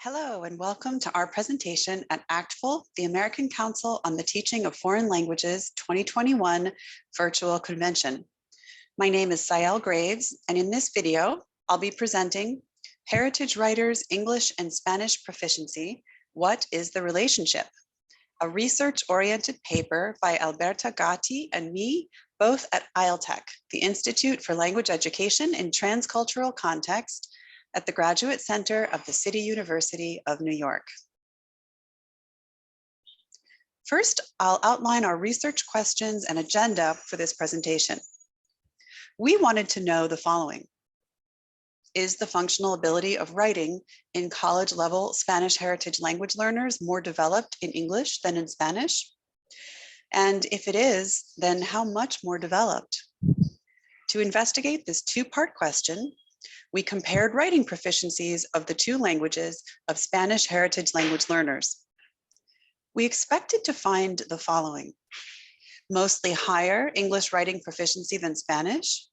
Hello and welcome to our presentation at ACTFL, the American Council on the Teaching of Foreign Languages 2021 Virtual Convention. My name is Sayel Graves, and in this video, I'll be presenting Heritage Writers English and Spanish Proficiency, What is the Relationship? A research-oriented paper by Alberta Gatti and me, both at ILTech, the Institute for Language Education in Transcultural Context, at the Graduate Center of the City University of New York. First, I'll outline our research questions and agenda for this presentation. We wanted to know the following. Is the functional ability of writing in college-level Spanish heritage language learners more developed in English than in Spanish? And if it is, then how much more developed? To investigate this two-part question, we compared writing proficiencies of the two languages of Spanish heritage language learners. We expected to find the following: mostly higher English writing proficiency than Spanish,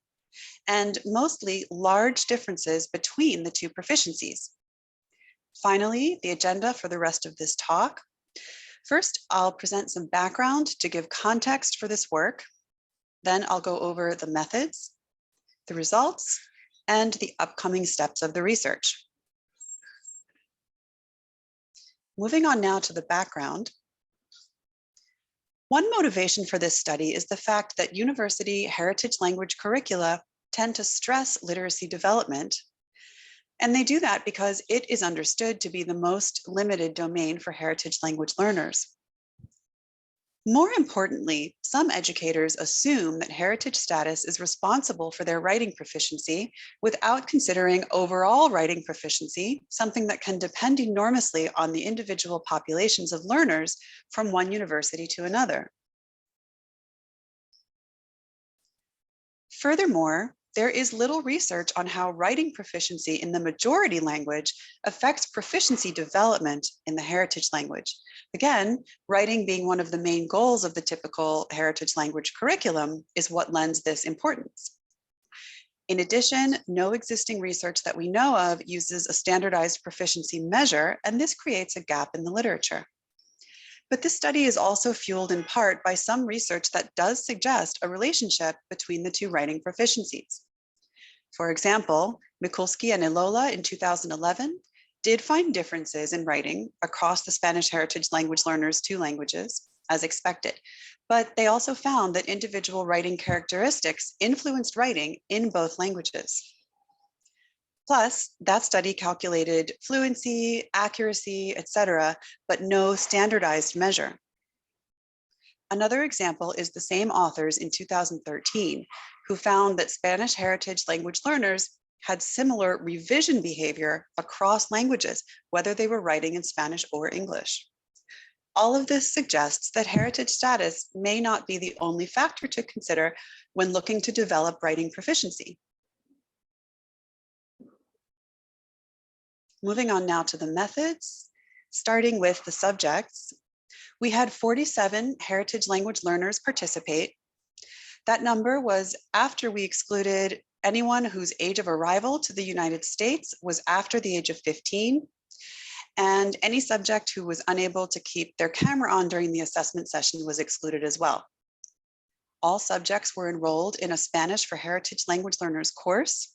and mostly large differences between the two proficiencies. Finally, the agenda for the rest of this talk. First, I'll present some background to give context for this work. Then I'll go over the methods, the results, and the upcoming steps of the research. Moving on now to the background. One motivation for this study is the fact that university heritage language curricula tend to stress literacy development, and they do that because it is understood to be the most limited domain for heritage language learners. More importantly, some educators assume that heritage status is responsible for their writing proficiency without considering overall writing proficiency, something that can depend enormously on the individual populations of learners from one university to another. Furthermore, there is little research on how writing proficiency in the majority language affects proficiency development in the heritage language. Again, writing being one of the main goals of the typical heritage language curriculum is what lends this importance. In addition, no existing research that we know of uses a standardized proficiency measure, and this creates a gap in the literature. But this study is also fueled in part by some research that does suggest a relationship between the two writing proficiencies. For example, Mikulski and Ilola in 2011 did find differences in writing across the Spanish heritage language learners' two languages, as expected. But they also found that individual writing characteristics influenced writing in both languages. Plus, that study calculated fluency, accuracy, etc., but no standardized measure. Another example is the same authors in 2013 who found that Spanish heritage language learners had similar revision behavior across languages, whether they were writing in Spanish or English. All of this suggests that heritage status may not be the only factor to consider when looking to develop writing proficiency. Moving on now to the methods, starting with the subjects. We had 47 heritage language learners participate. That number was after we excluded anyone whose age of arrival to the United States was after the age of 15, and any subject who was unable to keep their camera on during the assessment session was excluded as well. All subjects were enrolled in a Spanish for Heritage Language Learners course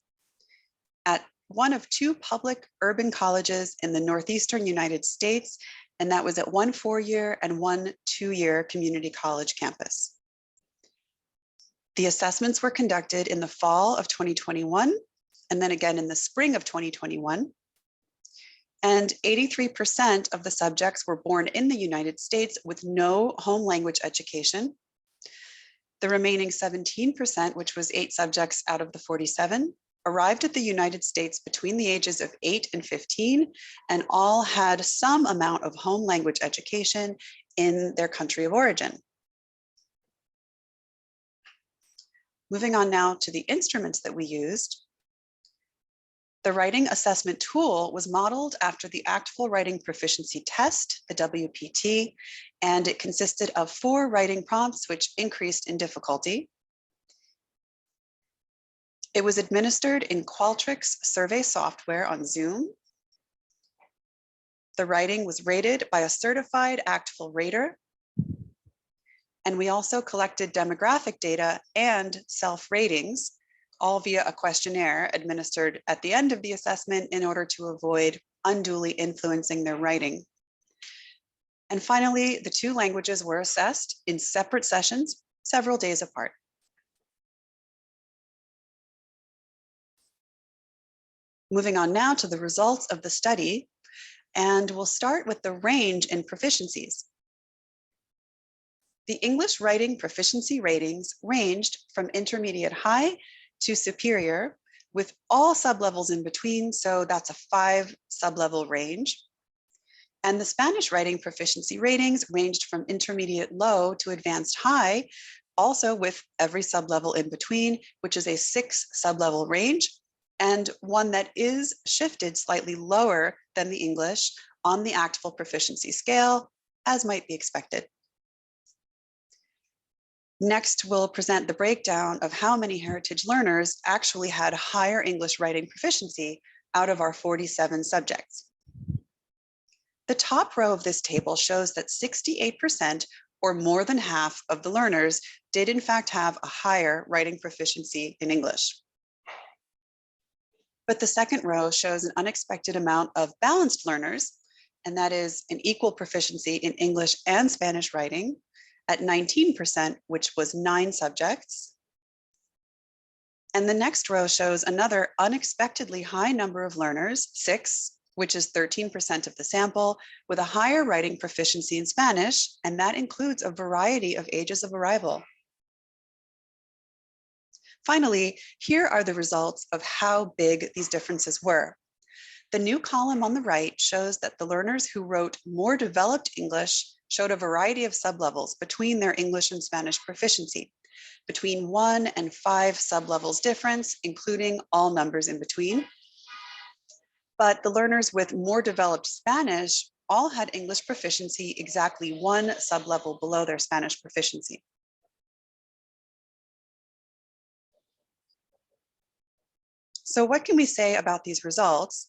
at one of two public urban colleges in the Northeastern United States, and that was at one 4-year and one 2-year community college campus. The assessments were conducted in the fall of 2021, and then again in the spring of 2021. And 83% of the subjects were born in the United States with no home language education. The remaining 17%, which was 8 subjects out of the 47, arrived at the United States between the ages of 8 and 15, and all had some amount of home language education in their country of origin. Moving on now to the instruments that we used. The writing assessment tool was modeled after the ACTFL Writing Proficiency Test, the WPT, and it consisted of 4 writing prompts which increased in difficulty. It was administered in Qualtrics survey software on Zoom. The writing was rated by a certified ACTFL rater. And we also collected demographic data and self-ratings, all via a questionnaire administered at the end of the assessment in order to avoid unduly influencing their writing. And finally, the two languages were assessed in separate sessions, several days apart. Moving on now to the results of the study, and we'll start with the range in proficiencies. The English writing proficiency ratings ranged from intermediate high to superior, with all sublevels in between, so that's a 5 sublevel range. And the Spanish writing proficiency ratings ranged from intermediate low to advanced high, also with every sublevel in between, which is a 6 sublevel range, and one that is shifted slightly lower than the English on the ACTFL proficiency scale, as might be expected. Next, we'll present the breakdown of how many heritage learners actually had higher English writing proficiency out of our 47 subjects. The top row of this table shows that 68%, or more than half of the learners, did in fact have a higher writing proficiency in English. But the second row shows an unexpected amount of balanced learners, and that is an equal proficiency in English and Spanish writing at 19%, which was 9 subjects. And the next row shows another unexpectedly high number of learners, 6, which is 13% of the sample, with a higher writing proficiency in Spanish, and that includes a variety of ages of arrival. Finally, here are the results of how big these differences were. The new column on the right shows that the learners who wrote more developed English showed a variety of sublevels between their English and Spanish proficiency, between 1 and 5 sublevels difference, including all numbers in between. But the learners with more developed Spanish all had English proficiency exactly 1 sublevel below their Spanish proficiency. So what can we say about these results?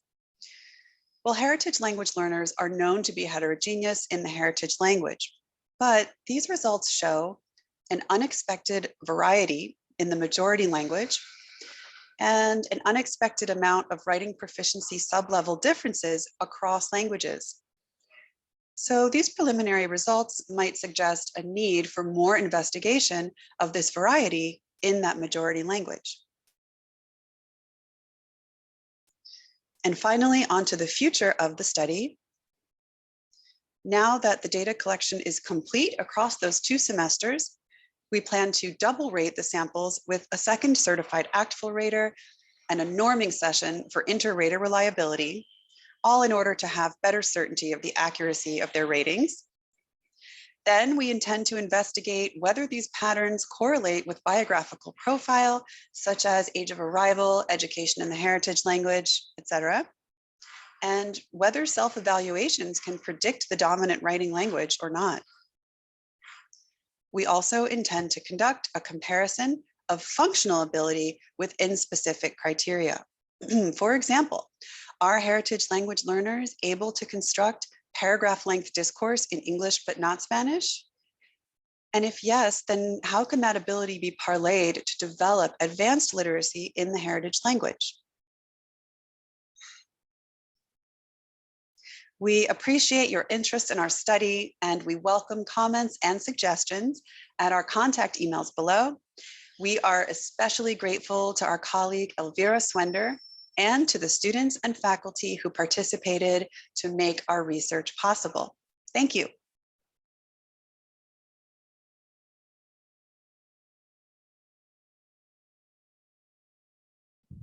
Well, heritage language learners are known to be heterogeneous in the heritage language, but these results show an unexpected variety in the majority language and an unexpected amount of writing proficiency sublevel differences across languages. So these preliminary results might suggest a need for more investigation of this variety in that majority language. And finally, onto the future of the study. Now that the data collection is complete across those 2 semesters, we plan to double rate the samples with a second certified ACTFL rater and a norming session for inter-rater reliability, all in order to have better certainty of the accuracy of their ratings. Then we intend to investigate whether these patterns correlate with biographical profile, such as age of arrival, education in the heritage language, etc., and whether self-evaluations can predict the dominant writing language or not. We also intend to conduct a comparison of functional ability within specific criteria. For example, are heritage language learners able to construct paragraph length discourse in English but not Spanish? And if yes, then how can that ability be parlayed to develop advanced literacy in the heritage language? We appreciate your interest in our study, and we welcome comments and suggestions at our contact emails below. We are especially grateful to our colleague Elvira Swender and to the students and faculty who participated to make our research possible. Thank you.